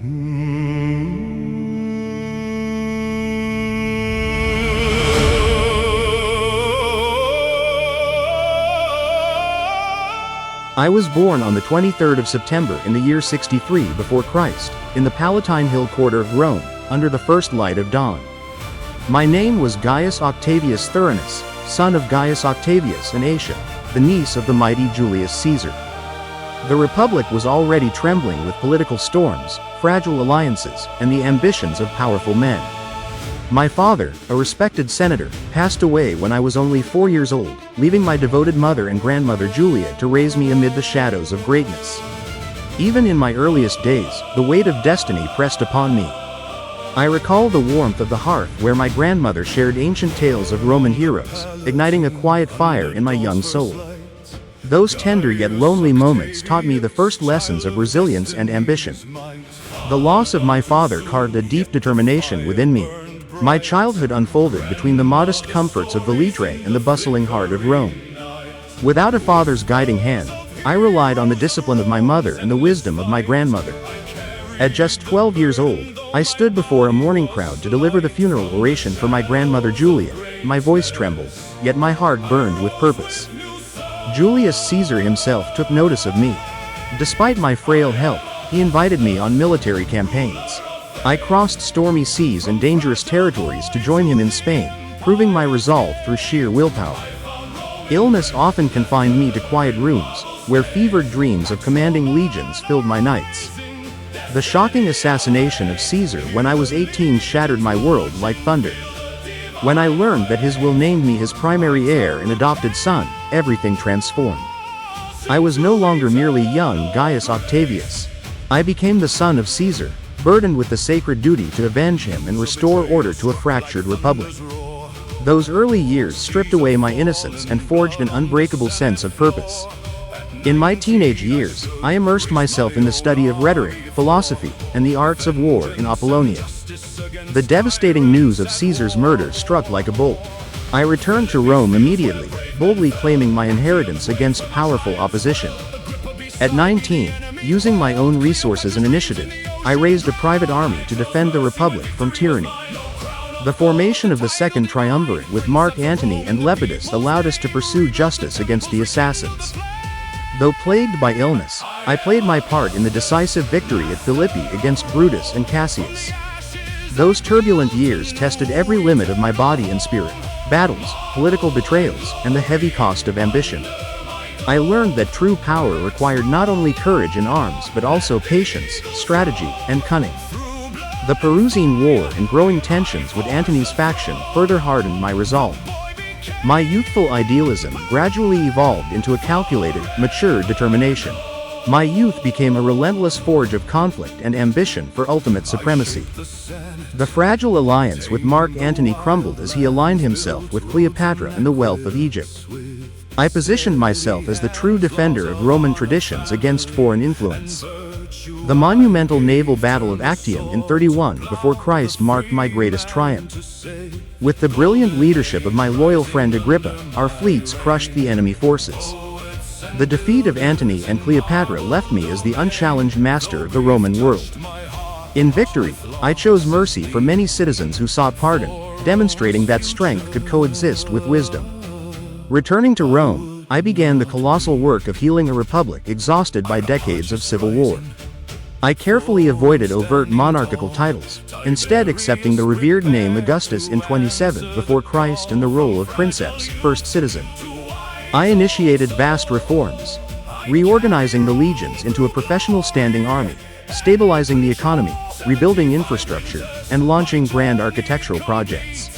I was born on the 23rd of September in the year 63 before Christ, in the Palatine Hill quarter of Rome, under the first light of dawn. My name was Gaius Octavius Thurinus, son of Gaius Octavius and Asia, the niece of the mighty Julius Caesar. The Republic was already trembling with political storms, fragile alliances, and the ambitions of powerful men. My father, a respected senator, passed away when I was only 4 years old, leaving my devoted mother and grandmother Julia to raise me amid the shadows of greatness. Even in my earliest days, the weight of destiny pressed upon me. I recall the warmth of the hearth where my grandmother shared ancient tales of Roman heroes, igniting a quiet fire in my young soul. Those tender yet lonely moments taught me the first lessons of resilience and ambition. The loss of my father carved a deep determination within me. My childhood unfolded between the modest comforts of Velitrae and the bustling heart of Rome. Without a father's guiding hand, I relied on the discipline of my mother and the wisdom of my grandmother. At just 12 years old, I stood before a mourning crowd to deliver the funeral oration for my grandmother Julia. My voice trembled, yet my heart burned with purpose. Julius Caesar himself took notice of me. Despite my frail health, he invited me on military campaigns. I crossed stormy seas and dangerous territories to join him in Spain, proving my resolve through sheer willpower. Illness often confined me to quiet rooms, where fevered dreams of commanding legions filled my nights. The shocking assassination of Caesar when I was 18 shattered my world like thunder. When I learned that his will named me his primary heir and adopted son, everything transformed. I was no longer merely young Gaius Octavius. I became the son of Caesar, burdened with the sacred duty to avenge him and restore order to a fractured republic. Those early years stripped away my innocence and forged an unbreakable sense of purpose. In my teenage years, I immersed myself in the study of rhetoric, philosophy, and the arts of war in Apollonia. The devastating news of Caesar's murder struck like a bolt. I returned to Rome immediately, boldly claiming my inheritance against powerful opposition. At 19, using my own resources and initiative, I raised a private army to defend the Republic from tyranny. The formation of the Second Triumvirate with Mark Antony and Lepidus allowed us to pursue justice against the assassins. Though plagued by illness, I played my part in the decisive victory at Philippi against Brutus and Cassius. Those turbulent years tested every limit of my body and spirit: battles, political betrayals, and the heavy cost of ambition. I learned that true power required not only courage in arms but also patience, strategy, and cunning. The Perusine War and growing tensions with Antony's faction further hardened my resolve. My youthful idealism gradually evolved into a calculated, mature determination. My youth became a relentless forge of conflict and ambition for ultimate supremacy. The fragile alliance with Mark Antony crumbled as he aligned himself with Cleopatra and the wealth of Egypt. I positioned myself as the true defender of Roman traditions against foreign influence. The monumental naval Battle of Actium in 31 before Christ marked my greatest triumph. With the brilliant leadership of my loyal friend Agrippa, our fleets crushed the enemy forces. The defeat of Antony and Cleopatra left me as the unchallenged master of the Roman world. In victory, I chose mercy for many citizens who sought pardon, demonstrating that strength could coexist with wisdom. Returning to Rome, I began the colossal work of healing a republic exhausted by decades of civil war. I carefully avoided overt monarchical titles, instead accepting the revered name Augustus in 27 before Christ and the role of princeps, first citizen. I initiated vast reforms, reorganizing the legions into a professional standing army, stabilizing the economy, rebuilding infrastructure, and launching grand architectural projects.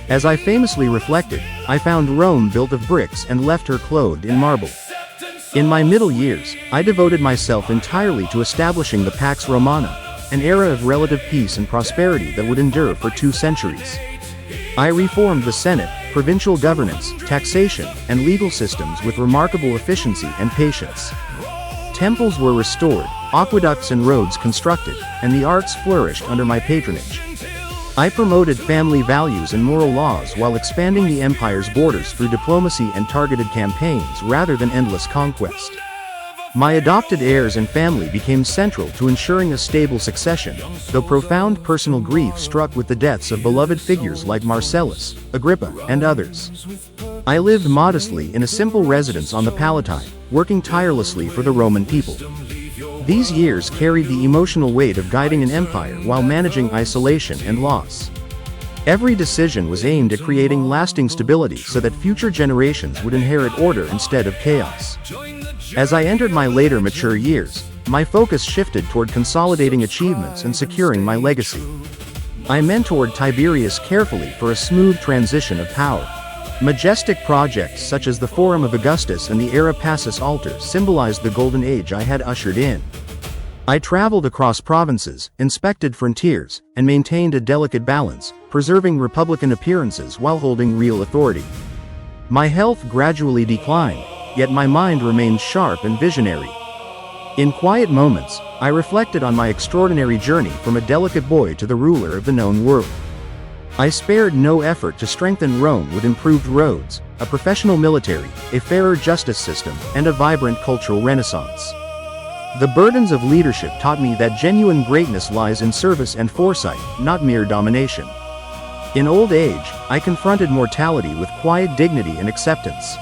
As I famously reflected, I found Rome built of bricks and left her clothed in marble. In my middle years, I devoted myself entirely to establishing the Pax Romana, an era of relative peace and prosperity that would endure for 2 centuries. I reformed the Senate, provincial governance, taxation, and legal systems with remarkable efficiency and patience. Temples were restored, aqueducts and roads constructed, and the arts flourished under my patronage. I promoted family values and moral laws while expanding the empire's borders through diplomacy and targeted campaigns rather than endless conquest. My adopted heirs and family became central to ensuring a stable succession, though profound personal grief struck with the deaths of beloved figures like Marcellus, Agrippa, and others. I lived modestly in a simple residence on the Palatine, working tirelessly for the Roman people. These years carried the emotional weight of guiding an empire while managing isolation and loss. Every decision was aimed at creating lasting stability so that future generations would inherit order instead of chaos. As I entered my later mature years, my focus shifted toward consolidating achievements and securing my legacy. I mentored Tiberius carefully for a smooth transition of power. Majestic projects such as the Forum of Augustus and the Era Passus altar symbolized the golden age I had ushered in. I traveled across provinces, inspected frontiers, and maintained a delicate balance, preserving republican appearances while holding real authority. My health gradually declined, yet my mind remained sharp and visionary. In quiet moments, I reflected on my extraordinary journey from a delicate boy to the ruler of the known world. I spared no effort to strengthen Rome with improved roads, a professional military, a fairer justice system, and a vibrant cultural renaissance. The burdens of leadership taught me that genuine greatness lies in service and foresight, not mere domination. In old age, I confronted mortality with quiet dignity and acceptance.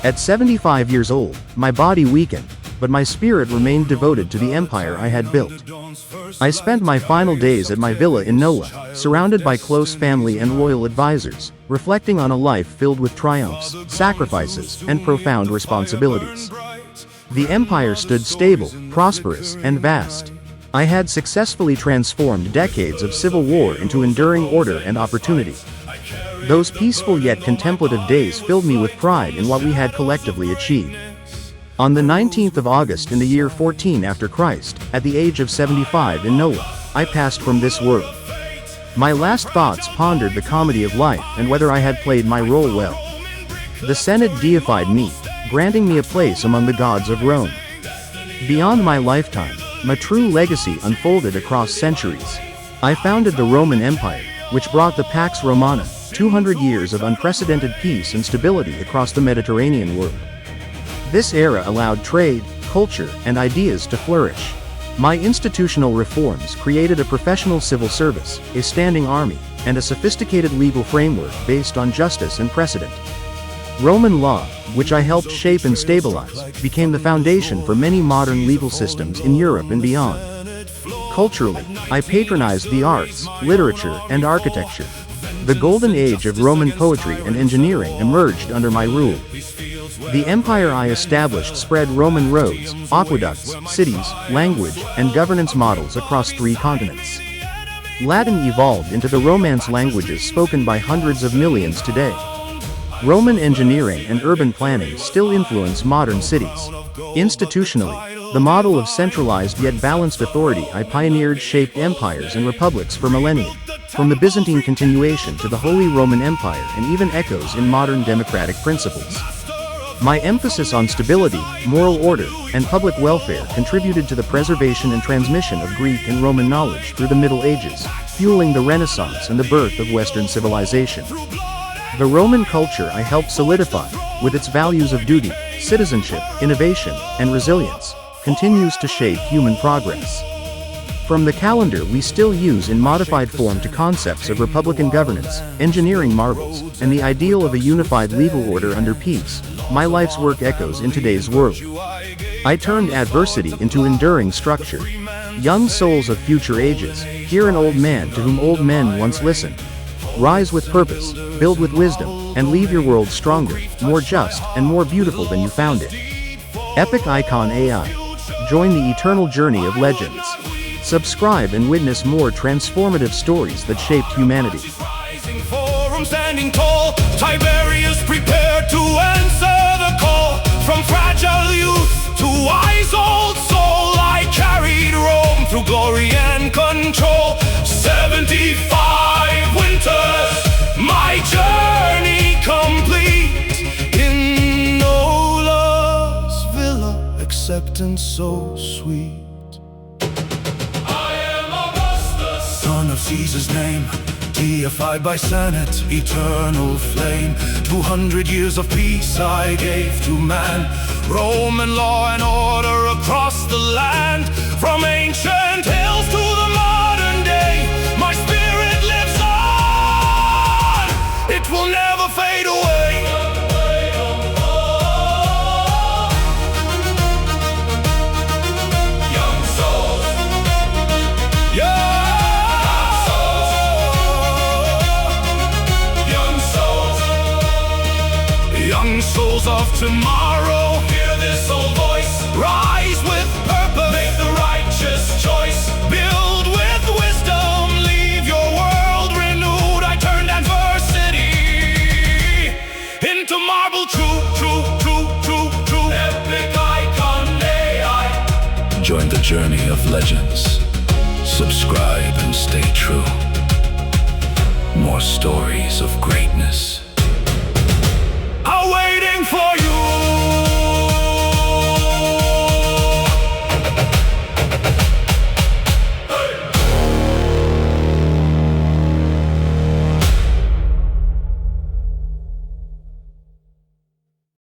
At 75 years old, my body weakened, but my spirit remained devoted to the empire I had built. I spent my final days at my villa in Nola, surrounded by close family and loyal advisors, reflecting on a life filled with triumphs, sacrifices, and profound responsibilities. The empire stood stable, prosperous, and vast. I had successfully transformed decades of civil war into enduring order and opportunity. Those peaceful yet contemplative days filled me with pride in what we had collectively achieved. On the 19th of August in the year 14 after Christ, at the age of 75 in Nola, I passed from this world. My last thoughts pondered the comedy of life and whether I had played my role well. The Senate deified me, granting me a place among the gods of Rome. Beyond my lifetime, my true legacy unfolded across centuries. I founded the Roman Empire, which brought the Pax Romana, 200 years of unprecedented peace and stability across the Mediterranean world. This era allowed trade, culture, and ideas to flourish. My institutional reforms created a professional civil service, a standing army, and a sophisticated legal framework based on justice and precedent. Roman law, which I helped shape and stabilize, became the foundation for many modern legal systems in Europe and beyond. Culturally, I patronized the arts, literature, and architecture. The golden age of Roman poetry and engineering emerged under my rule. The empire I established spread Roman roads, aqueducts, cities, language, and governance models across 3 continents. Latin evolved into the Romance languages spoken by hundreds of millions today. Roman engineering and urban planning still influence modern cities. Institutionally, the model of centralized yet balanced authority I pioneered shaped empires and republics for millennia, from the Byzantine continuation to the Holy Roman Empire, and even echoes in modern democratic principles. My emphasis on stability, moral order, and public welfare contributed to the preservation and transmission of Greek and Roman knowledge through the Middle Ages, fueling the Renaissance and the birth of Western civilization. The Roman culture I helped solidify, with its values of duty, citizenship, innovation, and resilience, continues to shape human progress. From the calendar we still use in modified form to concepts of republican governance, engineering marvels, and the ideal of a unified legal order under peace, my life's work echoes in today's world. I turned adversity into enduring structure. Young souls of future ages, hear an old man to whom old men once listened. Rise with purpose, build with wisdom, and leave your world stronger, more just, and more beautiful than you found it. Epic Icon AI. Join the eternal journey of legends. Subscribe and witness more transformative stories that shaped humanity. Forum standing tall, Tiberius prepared to answer the call. From fragile youth to wise old soul, I carried Rome through glory and control. 75 winters, my journey complete. In Nola's villa, acceptance so sweet. I am Augustus, son of Caesar's name, deified by Senate, eternal flame. 200 years of peace I gave to man, Roman law and order across the land, from ancient hills to the modern day. My spirit lives on, it will never fade away. Young souls, young souls of tomorrow, hear this old voice. Rise with purpose, make the righteous choice. Build with wisdom, leave your world renewed. I turned adversity into marble. True, true, true, true, true. Epic icon AI. Join the journey of legends. Subscribe and stay true. More stories of greatness.